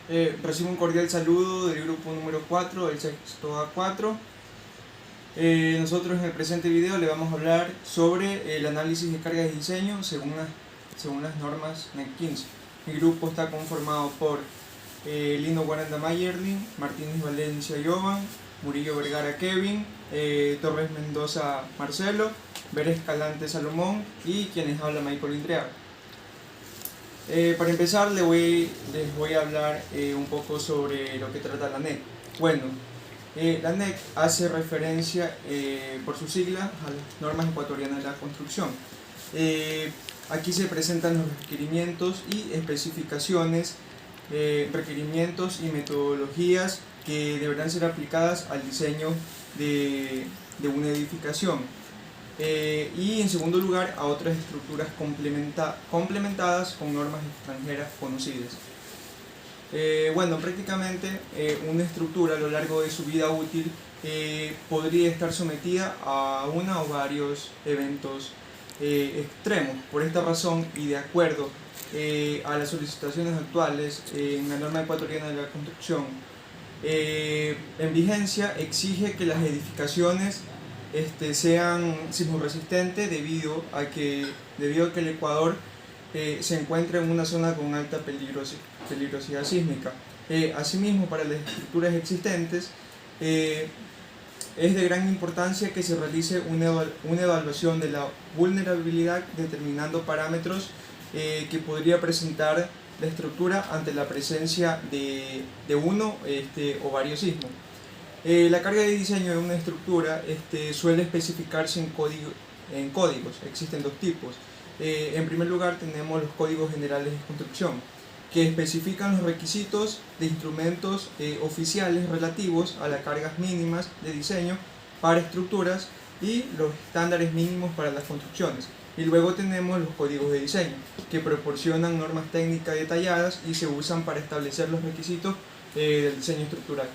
Recibo un cordial saludo del grupo número 4 del sexto A4. Nosotros en el presente video le vamos a hablar sobre el análisis de cargas de diseño según las normas NEC 15. Mi grupo está conformado por Lino Guaranda Mayerlin, Martínez Valencia Jovan, Murillo Vergara Kevin, Torres Mendoza Marcelo, Vélez Escalante Salomón y quienes habla Michael Indreaga. Para empezar les voy a hablar un poco sobre lo que trata la NEC. Bueno, la NEC hace referencia por sus siglas a las normas ecuatorianas de la construcción. Aquí se presentan los requerimientos y especificaciones, requerimientos y metodologías que deberán ser aplicadas al diseño de una edificación. Y en segundo lugar a otras estructuras complementadas con normas extranjeras conocidas. Bueno, prácticamente una estructura a lo largo de su vida útil podría estar sometida a una o varios eventos extremos. Por esta razón y de acuerdo a las solicitaciones actuales en la norma ecuatoriana de la construcción en vigencia, exige que las edificaciones sean sismoresistentes debido a que el Ecuador se encuentra en una zona con alta peligrosidad sísmica. Asimismo, para las estructuras existentes es de gran importancia que se realice una evaluación de la vulnerabilidad determinando parámetros que podría presentar la estructura ante la presencia de uno o varios sismos. La carga de diseño de una estructura suele especificarse en códigos. Existen dos tipos. En primer lugar tenemos los códigos generales de construcción, que especifican los requisitos de instrumentos oficiales relativos a las cargas mínimas de diseño para estructuras y los estándares mínimos para las construcciones. Y luego tenemos los códigos de diseño, que proporcionan normas técnicas detalladas y se usan para establecer los requisitos del diseño estructural.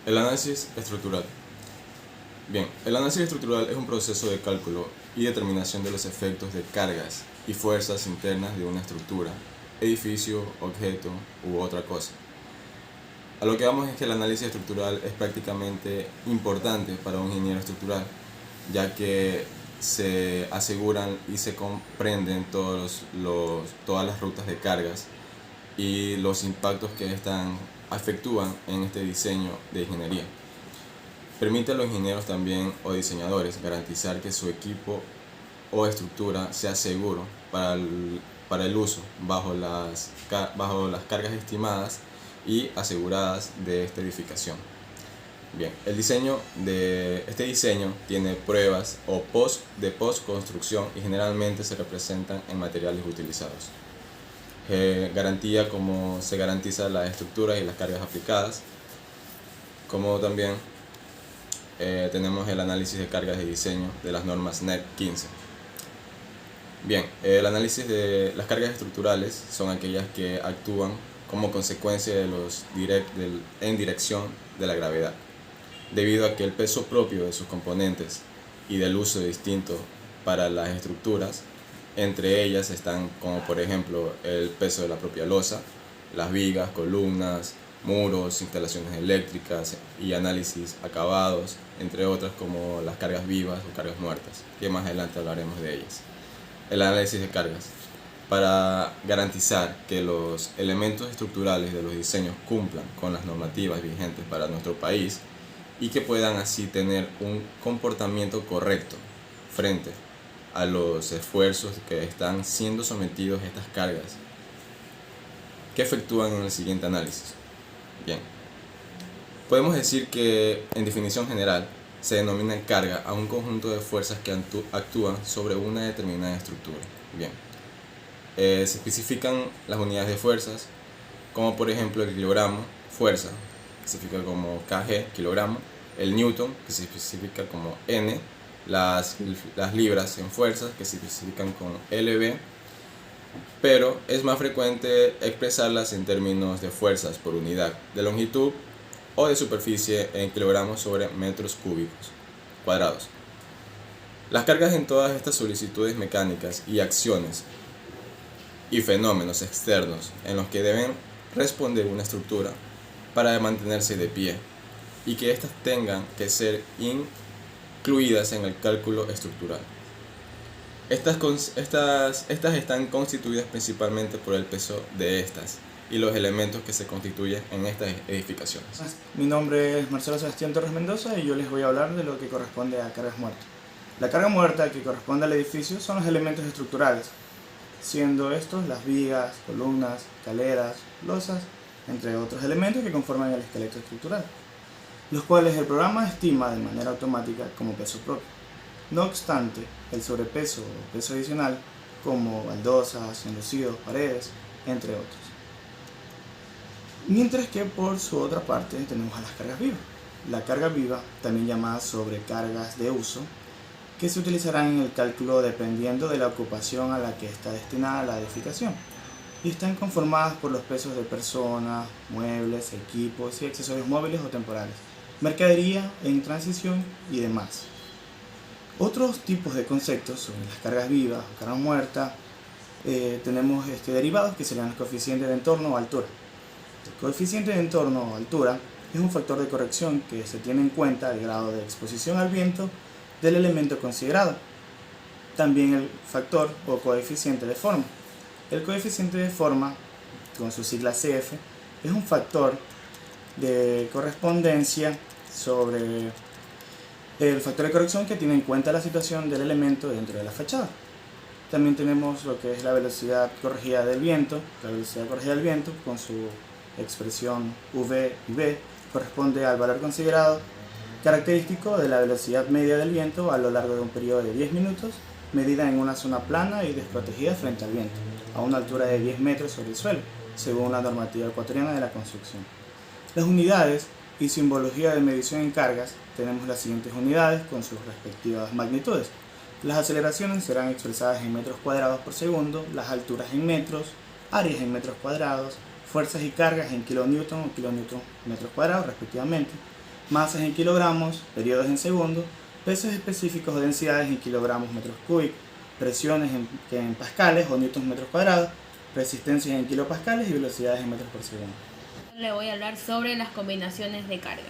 El análisis estructural. Bien, el análisis estructural es un proceso de cálculo y determinación de los efectos de cargas y fuerzas internas de una estructura, edificio, objeto u otra cosa. A lo que vamos es que el análisis estructural es prácticamente importante para un ingeniero estructural, ya que se aseguran y se comprenden todas las rutas de cargas y los impactos que efectúan en este diseño de ingeniería. Permite a los ingenieros también o diseñadores garantizar que su equipo o estructura sea seguro para el uso bajo las cargas estimadas y aseguradas de esta edificación. Bien, este diseño tiene pruebas de post-construcción y generalmente se representan en materiales utilizados. Garantía cómo se garantiza las estructuras y las cargas aplicadas, como también tenemos el análisis de cargas de diseño de las normas NEC 15. Bien, el análisis de las cargas estructurales son aquellas que actúan como consecuencia en dirección de la gravedad, debido a que el peso propio de sus componentes y del uso distinto para las estructuras. Entre ellas están como por ejemplo el peso de la propia losa, las vigas, columnas, muros, instalaciones eléctricas y análisis acabados, entre otras como las cargas vivas o cargas muertas, que más adelante hablaremos de ellas. El análisis de cargas. Para garantizar que los elementos estructurales de los diseños cumplan con las normativas vigentes para nuestro país y que puedan así tener un comportamiento correcto frente a los esfuerzos que están siendo sometidos a estas cargas, que efectúan en el siguiente análisis. Bien, podemos decir que en definición general se denomina carga a un conjunto de fuerzas que actúan sobre una determinada estructura. Bien, se especifican las unidades de fuerzas, como por ejemplo el kilogramo, fuerza, que se especifica como kg, kilogramo, el newton, que se especifica como n, las libras en fuerzas, que se especifican con lb, pero es más frecuente expresarlas en términos de fuerzas por unidad de longitud o de superficie en kilogramos sobre metros cúbicos cuadrados. Las cargas en todas estas solicitudes mecánicas y acciones y fenómenos externos en los que deben responde una estructura para mantenerse de pie y que éstas tengan que ser incluidas en el cálculo estructural. Estas están constituidas principalmente por el peso de estas y los elementos que se constituyen en estas edificaciones. Mi nombre es Marcelo Sebastián Torres Mendoza y yo les voy a hablar de lo que corresponde a cargas muertas. La carga muerta que corresponde al edificio son los elementos estructurales, siendo estos las vigas, columnas, escaleras, losas, entre otros elementos que conforman el esqueleto estructural, los cuales el programa estima de manera automática como peso propio. No obstante, el sobrepeso o peso adicional, como baldosas, enlucidos, paredes, entre otros. Mientras que por su otra parte tenemos a las cargas vivas. La carga viva, también llamada sobrecargas de uso, que se utilizarán en el cálculo dependiendo de la ocupación a la que está destinada la edificación, y están conformadas por los pesos de personas, muebles, equipos y accesorios móviles o temporales, mercadería en transición y demás. Otros tipos de conceptos sobre las cargas vivas o cargas muertas, tenemos derivados que serían los coeficientes de entorno o altura. El coeficiente de entorno o altura es un factor de corrección que se tiene en cuenta el grado de exposición al viento del elemento considerado. También el factor o coeficiente de forma. El coeficiente de forma, con su sigla CF, es un factor de correspondencia sobre el factor de corrección que tiene en cuenta la situación del elemento dentro de la fachada. También tenemos lo que es la velocidad corregida del viento. La velocidad corregida del viento, con su expresión V y V, corresponde al valor considerado característico de la velocidad media del viento a lo largo de un periodo de 10 minutos, medida en una zona plana y desprotegida frente al viento, a una altura de 10 metros sobre el suelo, según la normativa ecuatoriana de la construcción. Las unidades y simbología de medición en cargas, tenemos las siguientes unidades con sus respectivas magnitudes. Las aceleraciones serán expresadas en metros cuadrados por segundo, las alturas en metros, áreas en metros cuadrados, fuerzas y cargas en kilonewton o kilonewton metros cuadrados respectivamente, masas en kilogramos, periodos en segundos, pesos específicos o densidades en kilogramos metros cúbicos, presiones en pascales o newtons metros cuadrados, resistencias en kilopascales y velocidades en metros por segundo. Le voy a hablar sobre las combinaciones de carga.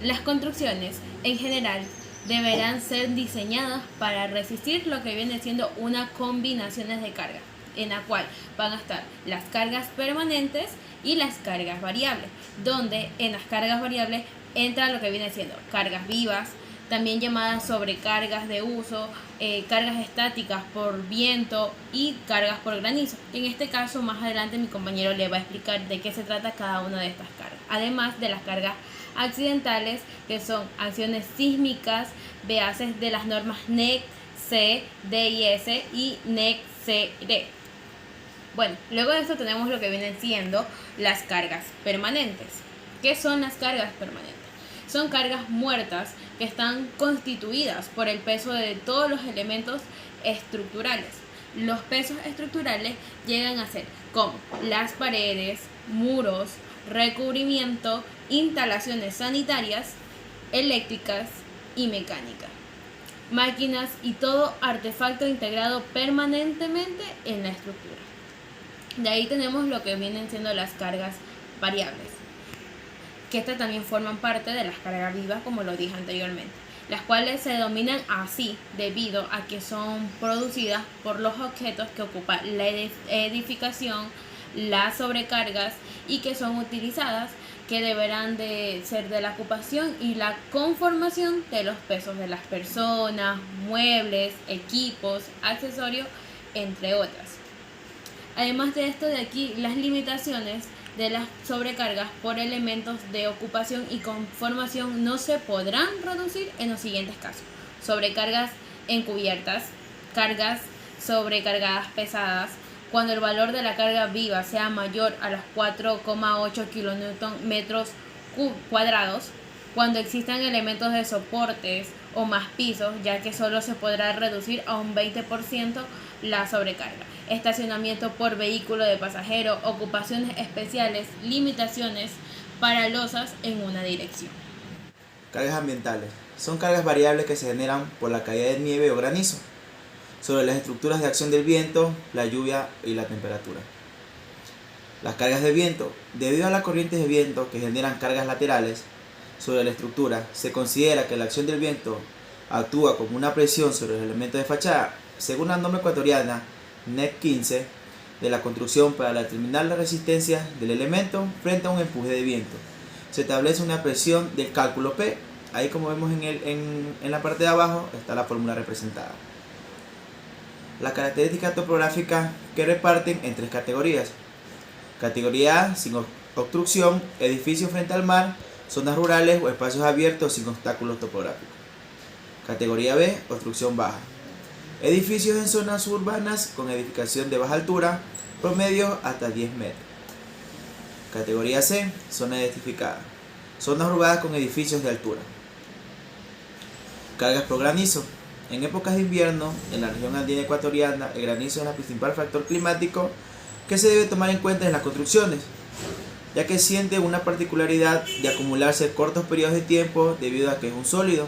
Las construcciones, en general, deberán ser diseñadas para resistir lo que viene siendo una combinaciones de carga, en la cual van a estar las cargas permanentes y las cargas variables, donde en las cargas variables entra lo que viene siendo cargas vivas, también llamadas sobrecargas de uso, cargas estáticas por viento y cargas por granizo. En este caso, más adelante mi compañero le va a explicar de qué se trata cada una de estas cargas. Además de las cargas accidentales, que son acciones sísmicas, bases de las normas NEC, C, DIS y NEC, CD. Bueno, luego de esto tenemos lo que vienen siendo las cargas permanentes. ¿Qué son las cargas permanentes? Son cargas muertas que están constituidas por el peso de todos los elementos estructurales. Los pesos estructurales llegan a ser como las paredes, muros, recubrimiento, instalaciones sanitarias, eléctricas y mecánicas, máquinas y todo artefacto integrado permanentemente en la estructura. De ahí tenemos lo que vienen siendo las cargas variables, que estas también forman parte de las cargas vivas, como lo dije anteriormente, las cuales se denominan así debido a que son producidas por los objetos que ocupan la edificación, las sobrecargas y que son utilizadas, que deberán de ser de la ocupación y la conformación de los pesos de las personas, muebles, equipos, accesorios, entre otras. Además de esto de aquí, las limitaciones de las sobrecargas por elementos de ocupación y conformación no se podrán reducir en los siguientes casos: sobrecargas encubiertas, cargas sobrecargadas pesadas, cuando el valor de la carga viva sea mayor a los 4,8 kN metros cuadrados, cuando existan elementos de soportes o más pisos, ya que solo se podrá reducir a un 20% la sobrecarga. Estacionamiento por vehículo de pasajero, ocupaciones especiales, limitaciones para losas en una dirección. Cargas ambientales. Son cargas variables que se generan por la caída de nieve o granizo sobre las estructuras de acción del viento, la lluvia y la temperatura. Las cargas de viento. Debido a las corrientes de viento que generan cargas laterales sobre la estructura, se considera que la acción del viento actúa como una presión sobre los elementos de fachada. Según la norma ecuatoriana NEC 15 de la construcción, para determinar la resistencia del elemento frente a un empuje de viento, se establece una presión del cálculo P. Ahí, como vemos en la parte de abajo, está la fórmula representada. Las características topográficas que reparten en 3 categorías. Categoría A, sin obstrucción, edificios frente al mar, zonas rurales o espacios abiertos sin obstáculos topográficos. Categoría B, obstrucción baja. Edificios en zonas urbanas con edificación de baja altura, promedio hasta 10 metros. Categoría C, zona edificada. Zonas urbanas con edificios de altura. Cargas por granizo. En épocas de invierno, en la región andina ecuatoriana, el granizo es el principal factor climático que se debe tomar en cuenta en las construcciones, ya que siente una particularidad de acumularse cortos periodos de tiempo debido a que es un sólido.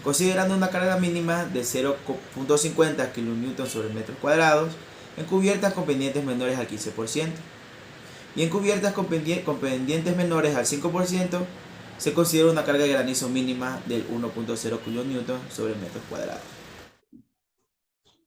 Considerando una carga mínima de 0.50 kN sobre metros cuadrados en cubiertas con pendientes menores al 15%, y en cubiertas con pendientes menores al 5%, se considera una carga de granizo mínima del 1.0 kN sobre metros cuadrados.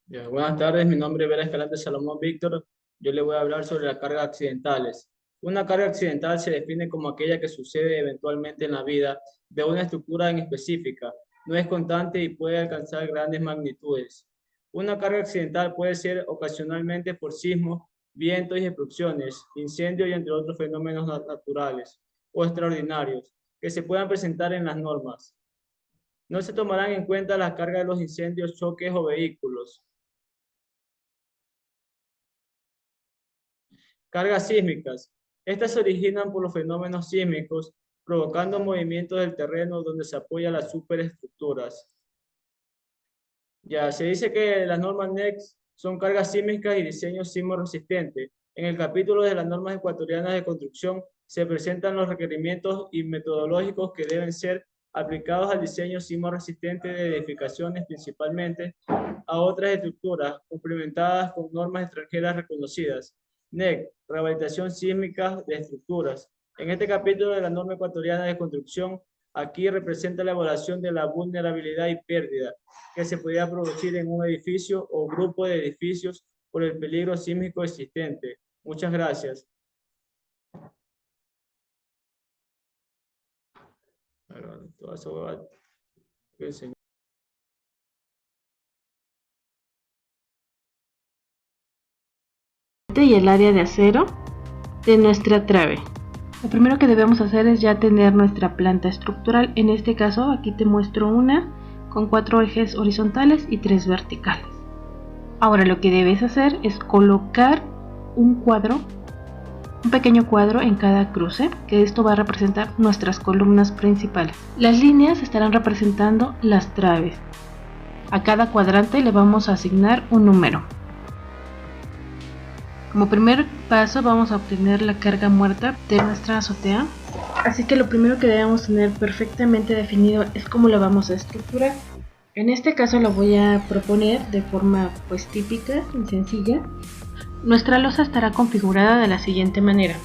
Bien, buenas tardes, mi nombre es Vera Escalante Salomón Víctor. Yo le voy a hablar sobre las cargas accidentales. Una carga accidental se define como aquella que sucede eventualmente en la vida de una estructura en específica. No es constante y puede alcanzar grandes magnitudes. Una carga accidental puede ser ocasionalmente por sismos, vientos y erupciones, incendios y entre otros fenómenos naturales o extraordinarios que se puedan presentar en las normas. No se tomarán en cuenta las cargas de los incendios, choques o vehículos. Cargas sísmicas. Estas se originan por los fenómenos sísmicos, provocando movimientos del terreno donde se apoyan las superestructuras. Ya se dice que las normas NEC son cargas sísmicas y diseño sismo resistente. En el capítulo de las normas ecuatorianas de construcción se presentan los requerimientos y metodológicos que deben ser aplicados al diseño sismo resistente de edificaciones, principalmente a otras estructuras, complementadas con normas extranjeras reconocidas. NEC, rehabilitación sísmica de estructuras. En este capítulo de la norma ecuatoriana de construcción, aquí representa la evaluación de la vulnerabilidad y pérdida que se podría producir en un edificio o grupo de edificios por el peligro sísmico existente. Muchas gracias. Y el área de acero de nuestra trave. Lo primero que debemos hacer es ya tener nuestra planta estructural. En este caso aquí te muestro una con 4 ejes horizontales y 3 verticales. Ahora lo que debes hacer es colocar un pequeño cuadro en cada cruce, que esto va a representar nuestras columnas principales. Las líneas estarán representando las traves. A cada cuadrante le vamos a asignar un número. Como primer paso vamos a obtener la carga muerta de nuestra azotea, así que lo primero que debemos tener perfectamente definido es cómo la vamos a estructurar. En este caso lo voy a proponer de forma típica y sencilla. Nuestra losa estará configurada de la siguiente manera: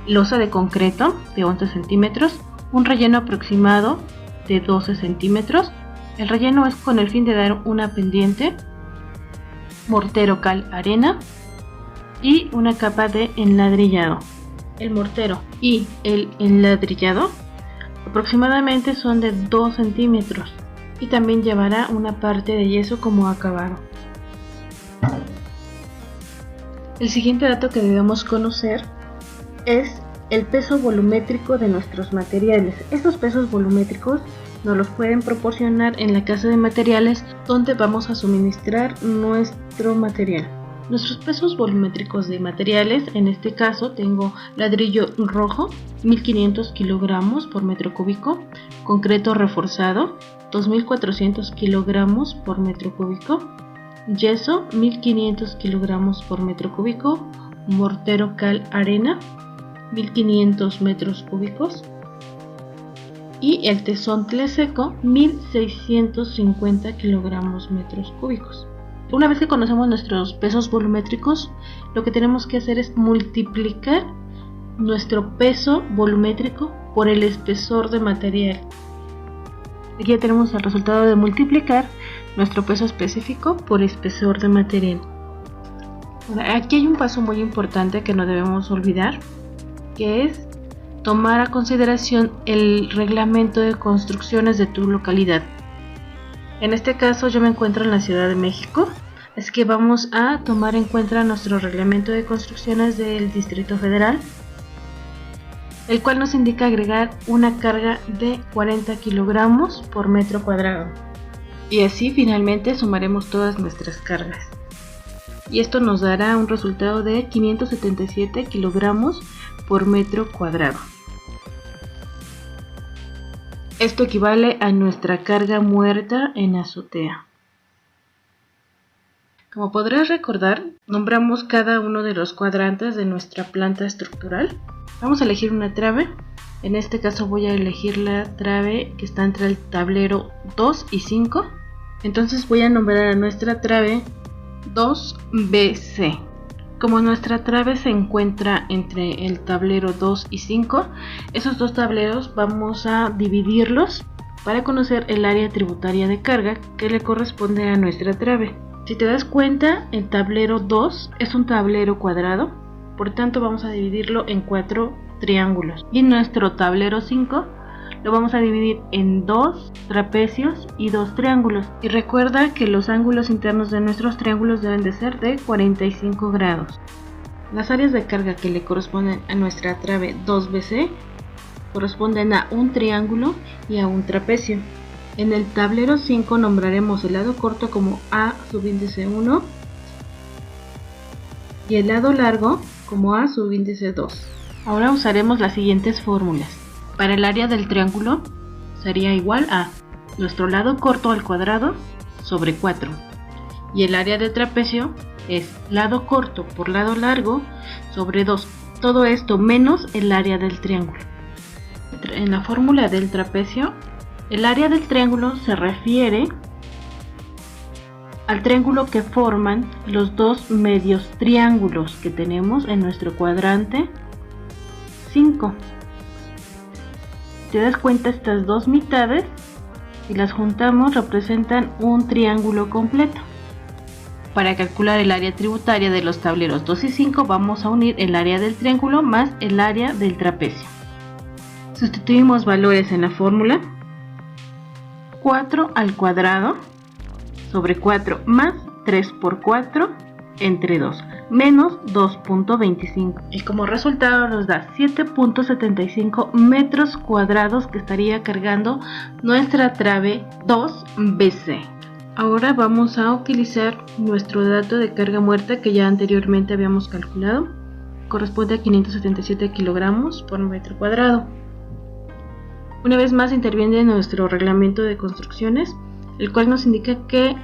losa de concreto de 11 centímetros, un relleno aproximado de 12 centímetros. El relleno es con el fin de dar una pendiente, mortero, cal, arena y una capa de enladrillado. El mortero y el enladrillado aproximadamente son de 2 centímetros y también llevará una parte de yeso como acabado. El siguiente dato que debemos conocer es el peso volumétrico de nuestros materiales. Estos pesos volumétricos nos los pueden proporcionar en la casa de materiales donde vamos a suministrar nuestro material. Nuestros pesos volumétricos de materiales, en este caso tengo ladrillo rojo 1500 kilogramos por metro cúbico, concreto reforzado 2400 kilogramos por metro cúbico, yeso 1500 kilogramos por metro cúbico, mortero, cal, arena 1500 metros cúbicos y el tesontle seco 1650 kilogramos metros cúbicos. Una vez que conocemos nuestros pesos volumétricos, lo que tenemos que hacer es multiplicar nuestro peso volumétrico por el espesor de material. Aquí ya tenemos el resultado de multiplicar nuestro peso específico por espesor de material. Ahora, aquí hay un paso muy importante que no debemos olvidar, que es tomar a consideración el reglamento de construcciones de tu localidad. En este caso yo me encuentro en la Ciudad de México, así que vamos a tomar en cuenta nuestro reglamento de construcciones del Distrito Federal, el cual nos indica agregar una carga de 40 kilogramos por metro cuadrado. Y así finalmente sumaremos todas nuestras cargas. Y esto nos dará un resultado de 577 kilogramos por metro cuadrado. Esto equivale a nuestra carga muerta en azotea. Como podrás recordar, nombramos cada uno de los cuadrantes de nuestra planta estructural. Vamos a elegir una trave. En este caso voy a elegir la trave que está entre el tablero 2 y 5. Entonces voy a nombrar a nuestra trave 2BC. Como nuestra trave se encuentra entre el tablero 2 y 5, esos dos tableros vamos a dividirlos para conocer el área tributaria de carga que le corresponde a nuestra trave. Si te das cuenta, el tablero 2 es un tablero cuadrado, por tanto vamos a dividirlo en 4 triángulos. Y nuestro tablero 5 lo vamos a dividir en 2 trapecios y 2 triángulos. Y recuerda que los ángulos internos de nuestros triángulos deben de ser de 45 grados. Las áreas de carga que le corresponden a nuestra trave 2BC corresponden a un triángulo y a un trapecio. En el tablero 5 nombraremos el lado corto como A subíndice 1 y el lado largo como A subíndice 2. Ahora usaremos las siguientes fórmulas. Para el área del triángulo sería igual a nuestro lado corto al cuadrado sobre 4. Y el área del trapecio es lado corto por lado largo sobre 2. Todo esto menos el área del triángulo. En la fórmula del trapecio, el área del triángulo se refiere al triángulo que forman los dos medios triángulos que tenemos en nuestro cuadrante 5. Si te das cuenta, estas dos mitades, si las juntamos, representan un triángulo completo. Para calcular el área tributaria de los tableros 2 y 5, vamos a unir el área del triángulo más el área del trapecio. Sustituimos valores en la fórmula. 4 al cuadrado sobre 4 más 3 por 4 entre 2 menos 2.25 y como resultado nos da 7.75 metros cuadrados que estaría cargando nuestra trave 2BC. Ahora vamos a utilizar nuestro dato de carga muerta que ya anteriormente habíamos calculado. Corresponde a 577 kilogramos por metro cuadrado. Una vez más interviene nuestro reglamento de construcciones, el cual nos indica que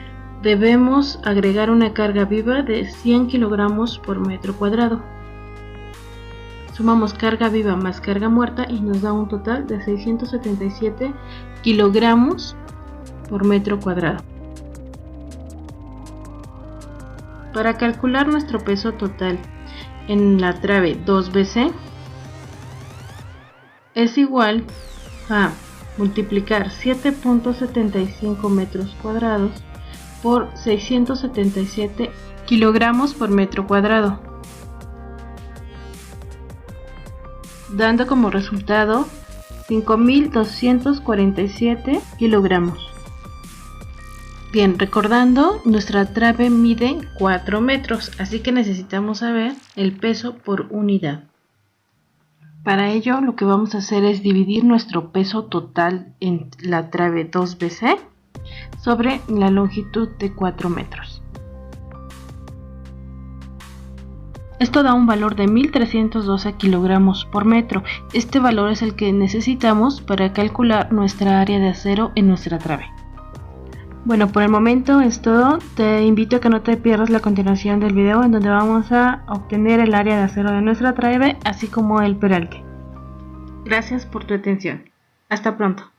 debemos agregar una carga viva de 100 kilogramos por metro cuadrado. Sumamos carga viva más carga muerta y nos da un total de 677 kilogramos por metro cuadrado. Para calcular nuestro peso total en la trave 2BC es igual a multiplicar 7.75 metros cuadrados por 677 kilogramos por metro cuadrado, dando como resultado 5.247 kilogramos. Bien, recordando, nuestra trave mide 4 metros, así que necesitamos saber el peso por unidad. Para ello, lo que vamos a hacer es dividir nuestro peso total en la trave 2BC sobre la longitud de 4 metros. Esto da un valor de 1.312 kilogramos por metro. Este valor es el que necesitamos para calcular nuestra área de acero en nuestra trave. Bueno, por el momento es todo. Te invito a que no te pierdas la continuación del video en donde vamos a obtener el área de acero de nuestra trave, así como el peralque. Gracias por tu atención. Hasta pronto.